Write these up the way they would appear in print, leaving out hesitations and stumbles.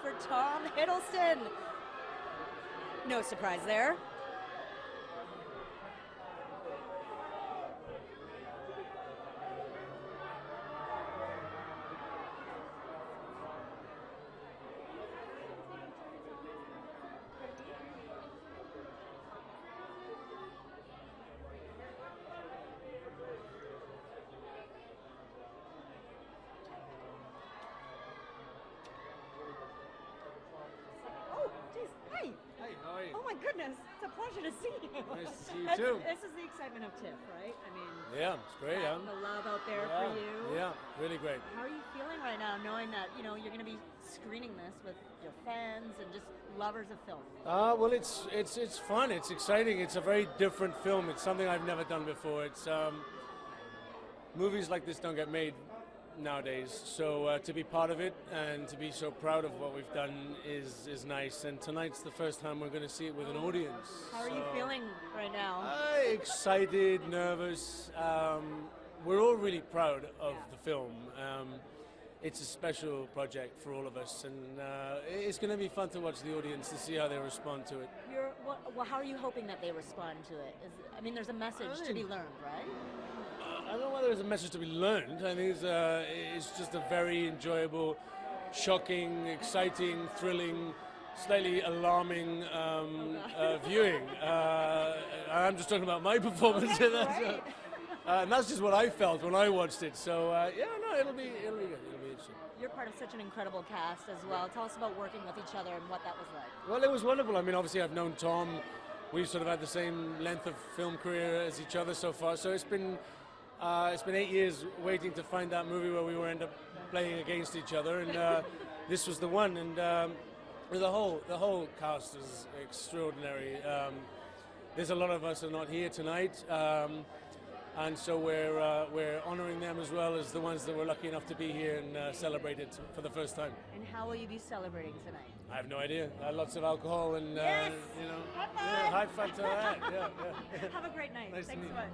for Tom Hiddleston. No surprise there. Oh, geez, hi. Hey, how are you? Oh my goodness, it's a pleasure to see you. Nice to see you That's- too. This is the excitement of TIFF, right? I mean, Yeah, it's great. the love out there yeah, for you. yeah, really great. How are you feeling right now, knowing that you're going to be screening this with your fans and just lovers of film? Well, it's fun. It's exciting. It's a very different film. It's something I've never done before. It's movies like this don't get made nowadays. So to be part of it and to be so proud of what we've done is nice. And tonight's the first time we're going to see it with an audience. How are you feeling right now? Excited, nervous. We're all really proud of the film. It's a special project for all of us, and it's going to be fun to watch the audience to see how they respond to it. How are you hoping that they respond to it? There's a message to be learned, right? I don't know whether there's a message to be learned. I think it's just a very enjoyable, shocking, exciting, thrilling, slightly alarming viewing. I'm just talking about my performance. Okay, right. And that's just what I felt when I watched it. So it'll be good. It'll be interesting. You're part of such an incredible cast as well. Tell us about working with each other and what that was like. Well, it was wonderful. I mean, obviously I've known Tom. We've sort of had the same length of film career as each other so far. So it's been 8 years waiting to find that movie where we will end up playing against each other, and this was the one. And the whole cast is extraordinary. There's a lot of us who are not here tonight, and so we're honouring them as well as the ones that were lucky enough to be here and celebrate it for the first time. And how will you be celebrating tonight? I have no idea. Lots of alcohol and Yes! High five! yeah, high five to that. Yeah. Have a great night. Nice to Thanks meet so you. much.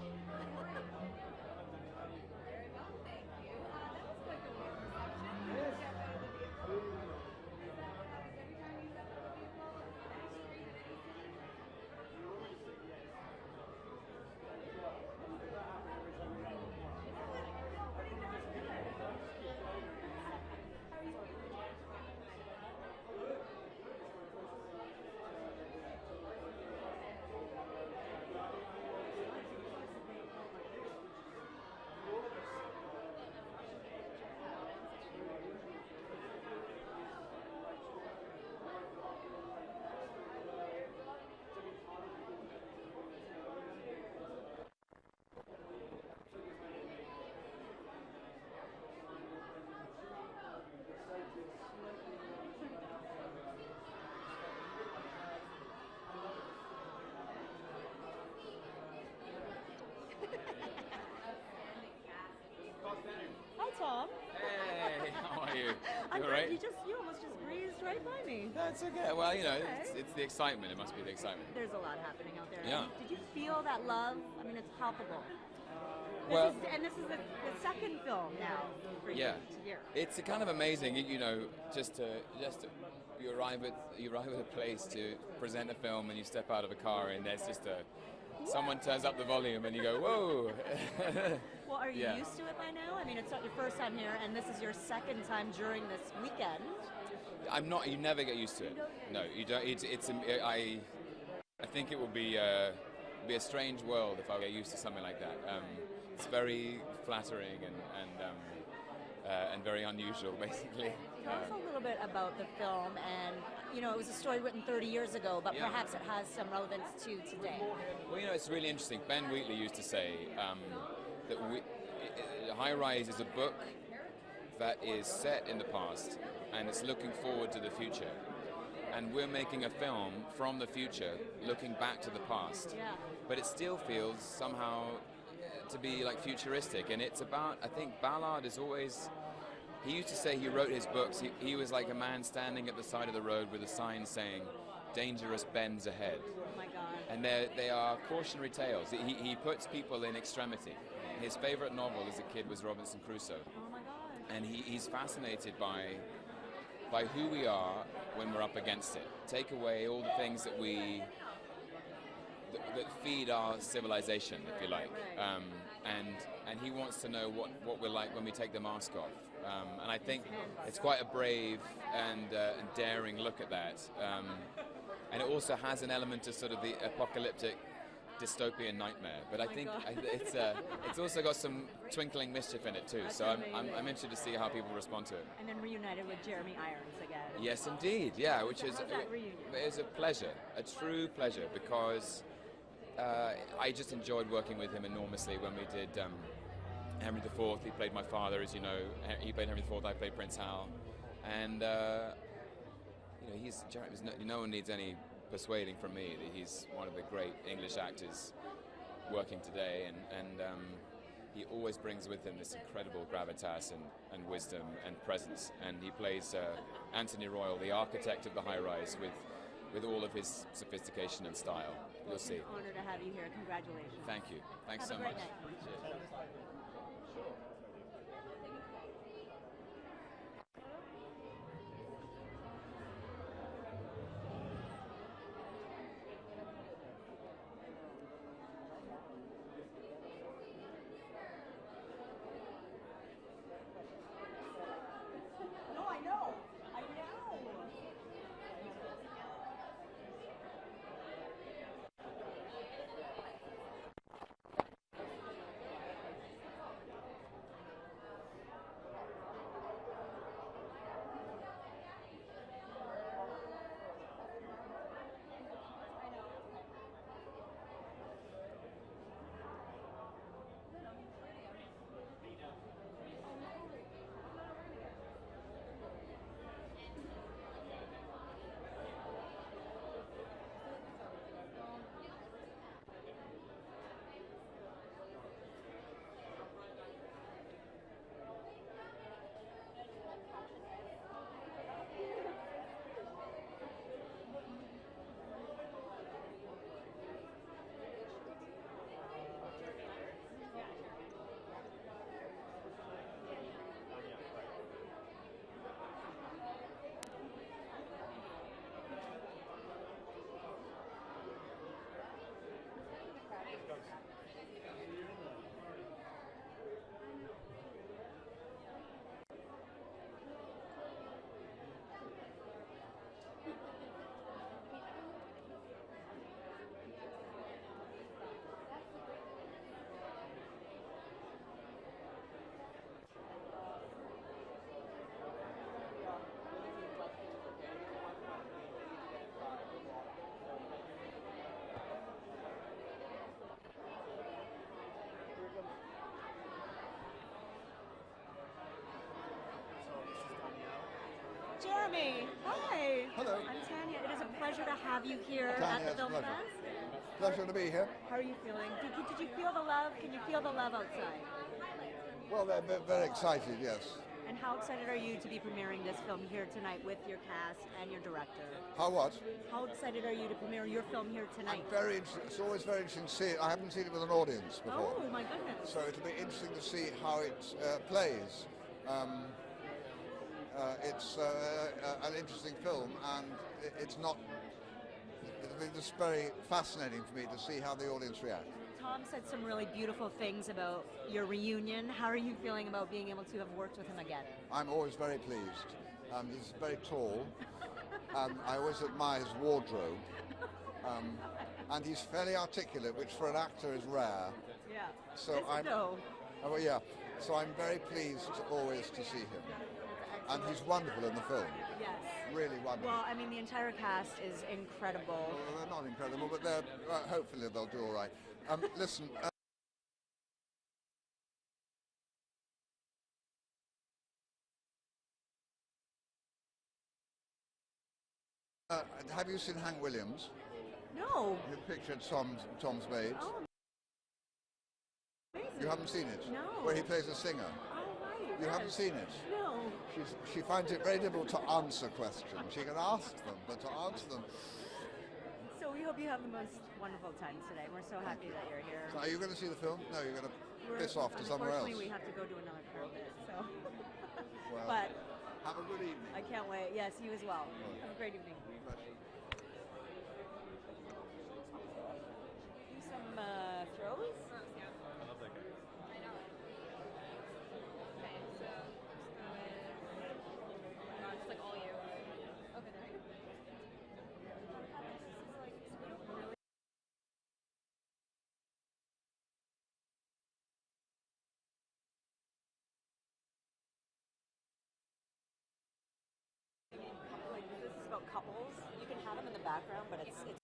Hi, Tom. Hey, how are you? I'm You good. alright? You almost just breezed right by me. That's okay. Well, Okay. it's the excitement. It must be the excitement. There's a lot happening out there. Yeah. Did you feel that love? I mean, it's palpable. Well, This is the second film now for yeah, you to hear. it's kind of amazing. Just to you arrive at a place to present a film, and you step out of a car, and there's just someone turns up the volume, and you go, whoa. Well, are you Yeah. used to it by now? I mean, it's not your first time here, and this is your second time during this weekend. I'm not. You never get used to it. No, you don't. I think it would be a strange world if I get used to something like that. It's very flattering and very unusual, basically. Tell us a little bit about the film, and it was a story written 30 years ago, but Yeah. perhaps it has some relevance to today. Well, it's really interesting. Ben Wheatley used to say that High Rise is a book that is set in the past and it's looking forward to the future. And we're making a film from the future looking back to the past. Yeah. But it still feels somehow to be like futuristic. And it's about, I think Ballard is always, he used to say he wrote his books, he was like a man standing at the side of the road with a sign saying, "Dangerous bends ahead." Oh my God. And they are cautionary tales. He puts people in extremity. His favorite novel as a kid was Robinson Crusoe. Oh my God. And he's fascinated by by who we are when we're up against it. Take away all the things that that feed our civilization, if you like. And he wants to know what we're like when we take the mask off. And I think it's quite a brave and daring look at that. And it also has an element of sort of the apocalyptic dystopian nightmare. But I think it's also got some twinkling mischief in it too. That's So I'm amazing. interested to see how people respond to it. And then reunited with Jeremy Irons again. Yes, indeed. Yeah, which is How's that reunion? it is a pleasure, a true pleasure, because I just enjoyed working with him enormously when we did Henry IV. He played my father, as you know. He played Henry IV. I played Prince Hal, and Jeremy's no one needs any persuading from me that he's one of the great English actors working today, and he always brings with him this incredible gravitas and wisdom and presence, and he plays Anthony Royal, the architect of the high-rise, with all of his sophistication and style. You'll see. It's an honor to have you here. Congratulations. Thank you. Thanks Have so a great much. night. No, I know. I know. Jeremy, hi. Hello. I'm Tanya. It is a pleasure to have you here Tanya, at the it's a Film pleasure. Fest. Pleasure to be here. How are you feeling? Did you feel the love? Can you feel the love outside? Well, they're very excited, yes. And how excited are you to be premiering this film here tonight with your cast and your director? How what? How excited are you to premiere your film here tonight? I'm very interested. It's always very interesting to see it. I haven't seen it with an audience before. Oh my goodness. So it'll be interesting to see how it plays. It's an interesting film, and it's not. It'll be just very fascinating for me to see how the audience react. Tom said some really beautiful things about your reunion. How are you feeling about being able to have worked with him again? I'm always very pleased. He's very tall, and I always admire his wardrobe. And he's fairly articulate, which for an actor is rare. Yeah. So Is it I'm. though? Oh, well, yeah. So I'm very pleased always to see him, and he's wonderful in the film. Yes. Really wonderful. Well, I mean, the entire cast is incredible. Well, they're not incredible, but they're hopefully they'll do all right. Listen. Have you seen Hank Williams? No. The picture Tom's made. Oh, amazing. You haven't seen it? No. Where he plays a singer. Oh, right. You haven't seen it? No. She finds it very difficult to answer questions. She can ask them, but to answer them. So we hope you have the most wonderful time today. We're so happy that you're here. So are you going to see the film? No, you're going to We're- piss off to somewhere else. Unfortunately, we have to go to another carpet. So. Well, But have a good evening. I I can't wait. Yes, you as well. Have a great evening. Do some throws. I love that guy. I know. Okay, so it's like all you. Okay, there. Like this is about couples. You can have them in the background, but it's